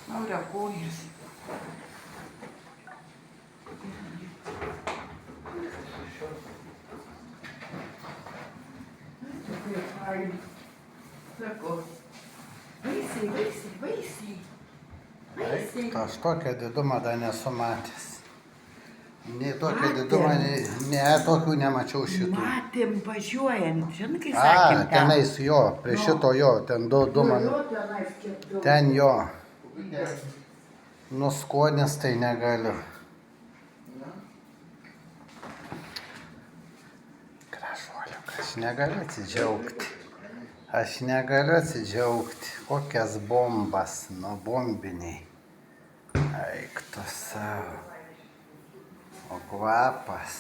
Maurio kojas. Sako, vaisiai. Aš tokio didumo dar nesu matęs. Nei tokio didumo, nei tokių nemačiau šitų. Matėm važiuojant, žinai, kai sakėm ten. Tenais jo, prie šito jo, ten du man. Ten jo. Nuskonis tai negaliu. Gražuoliuk, aš negaliu atsidžiaugti. Kokias bombas, bombiniai. Eik tu savo. O kvapas.